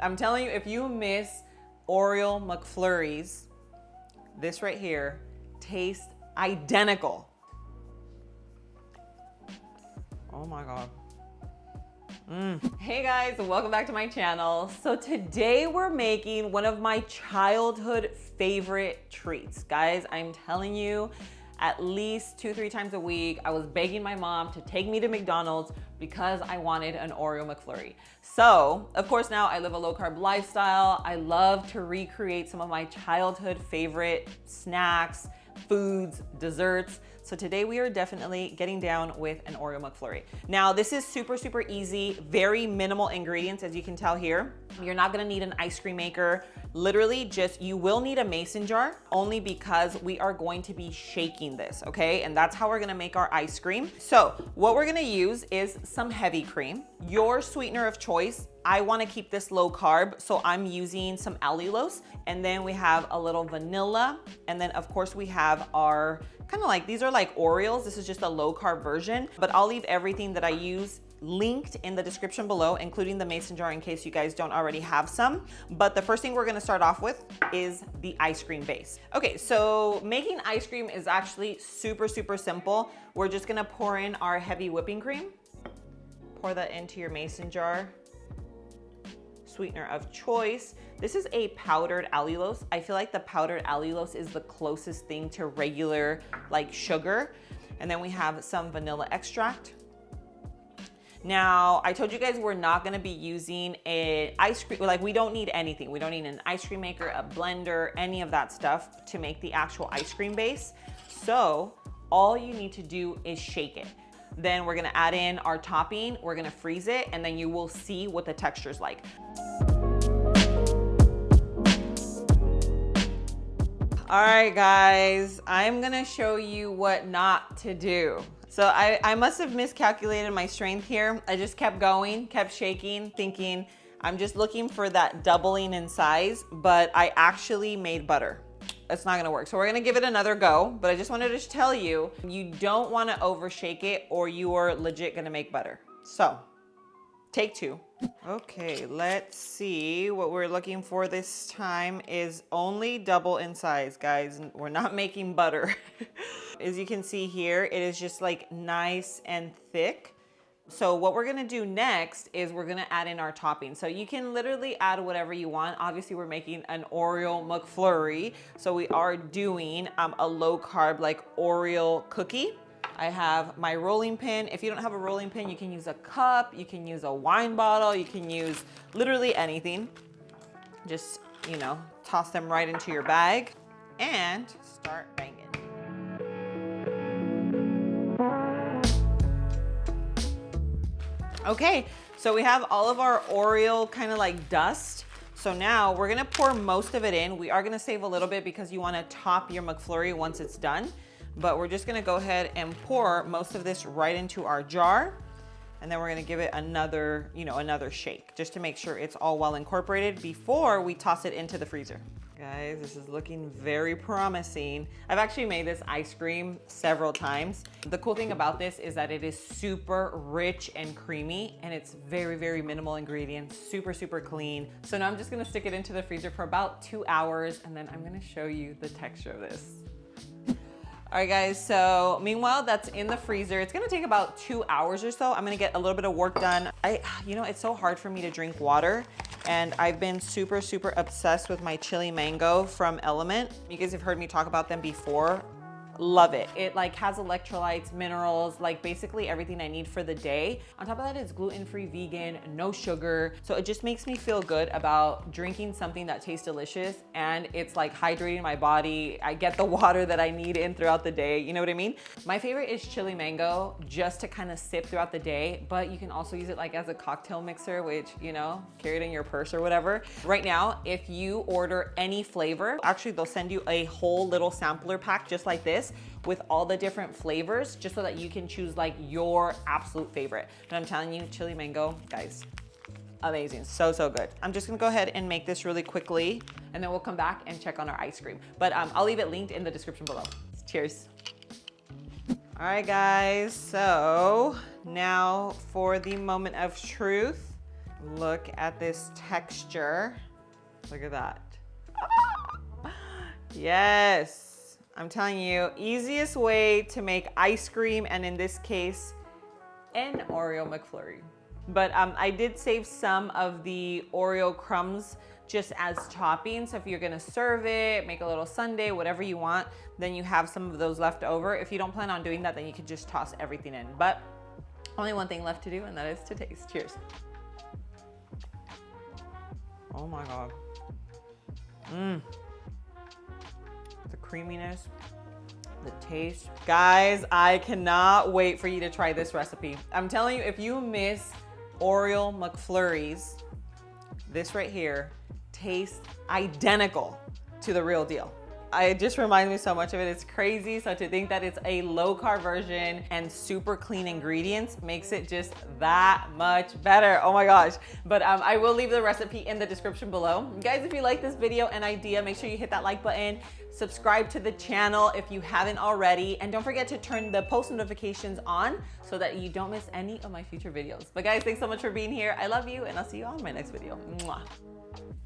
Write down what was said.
I'm telling you, if you miss Oreo McFlurries, this right here tastes identical. Oh my God. Hey guys, welcome back to my channel. So today we're making one of my childhood favorite treats. Guys, I'm telling you, at least 2-3 times a week, I was begging my mom to take me to McDonald's because I wanted an Oreo McFlurry. So, of course, now I live a low carb lifestyle. I love to recreate some of my childhood favorite snacks, foods, desserts. So today we are definitely getting down with an Oreo McFlurry. Now this is super, super easy, very minimal ingredients as you can tell here. You're not gonna need an ice cream maker. Literally just, you will need a mason jar only because we are going to be shaking this, okay? And that's how we're gonna make our ice cream. So what we're gonna use is some heavy cream, your sweetener of choice. I wanna keep this low carb, so I'm using some allulose. And then we have a little vanilla. And then of course we have our kind of like, these are like Oreos. This is just a low carb version, but I'll leave everything that I use linked in the description below, including the mason jar in case you guys don't already have some. But the first thing we're gonna start off with is the ice cream base. Okay, so making ice cream is actually super, super simple. We're just gonna pour in our heavy whipping cream, pour that into your mason jar. Sweetener of choice. This is a powdered allulose. I feel like the powdered allulose is the closest thing to regular like sugar. And then we have some vanilla extract. Now, I told you guys we're not gonna be using an ice cream, like we don't need anything. We don't need an ice cream maker, a blender, any of that stuff to make the actual ice cream base. So all you need to do is shake it. Then we're gonna add in our topping, we're gonna freeze it, and then you will see what the texture is like. All right, guys, I'm gonna show you what not to do. So I must have miscalculated my strength here. I just kept going, kept shaking, thinking I'm just looking for that doubling in size, but I actually made butter. It's not gonna work. So we're gonna give it another go, but I just wanted to tell you, you don't wanna overshake it or you are legit gonna make butter. So, take 2. Okay, let's see. What we're looking for this time is only double in size, guys. We're not making butter. As you can see here, it is just like nice and thick. So what we're gonna do next is we're gonna add in our topping. So you can literally add whatever you want. Obviously we're making an Oreo McFlurry. So we are doing a low carb like Oreo cookie. I have my rolling pin. If you don't have a rolling pin, you can use a cup, you can use a wine bottle, you can use literally anything. Just, you know, toss them right into your bag and start banging. Okay, so we have all of our Oreo kind of like dust. So now we're gonna pour most of it in. We are gonna save a little bit because you wanna top your McFlurry once it's done. But we're just gonna go ahead and pour most of this right into our jar. And then we're gonna give it another, another shake just to make sure it's all well incorporated before we toss it into the freezer. Guys, this is looking very promising. I've actually made this ice cream several times. The cool thing about this is that it is super rich and creamy and it's very, very minimal ingredients, super, super clean. So now I'm just gonna stick it into the freezer for about 2 hours and then I'm gonna show you the texture of this. All right, guys, so meanwhile, that's in the freezer. It's gonna take about 2 hours or so. I'm gonna get a little bit of work done. It's so hard for me to drink water, and I've been super, super obsessed with my chili mango from Element. You guys have heard me talk about them before. Love it. It like has electrolytes, minerals, like basically everything I need for the day. On top of that, it's gluten-free, vegan, no sugar. So it just makes me feel good about drinking something that tastes delicious and it's like hydrating my body. I get the water that I need in throughout the day. You know what I mean? My favorite is chili mango just to kind of sip throughout the day, but you can also use it like as a cocktail mixer, which, carry it in your purse or whatever. Right now, if you order any flavor, actually they'll send you a whole little sampler pack just like this with all the different flavors just so that you can choose like your absolute favorite. And I'm telling you, chili mango, guys, amazing, so, so good. I'm just gonna go ahead and make this really quickly and then we'll come back and check on our ice cream. But I'll leave it linked in the description below. Cheers. All right, guys, so now for the moment of truth. Look at this texture. Look at that. Yes, I'm telling you, easiest way to make ice cream, and in this case, an Oreo McFlurry. But I did save some of the Oreo crumbs just as topping. So if you're gonna serve it, make a little sundae, whatever you want, then you have some of those left over. If you don't plan on doing that, then you could just toss everything in. But only one thing left to do, and that is to taste. Cheers. Oh my God. The creaminess, the taste. Guys, I cannot wait for you to try this recipe. I'm telling you, if you miss Oreo McFlurries, this right here tastes identical to the real deal. It just reminds me so much of it. It's crazy. So to think that it's a low carb version and super clean ingredients makes it just that much better. Oh my gosh. But I will leave the recipe in the description below. Guys, if you like this video and idea, make sure you hit that like button, subscribe to the channel if you haven't already, and don't forget to turn the post notifications on so that you don't miss any of my future videos. But guys, thanks so much for being here. I love you, and I'll see you on my next video. Mwah.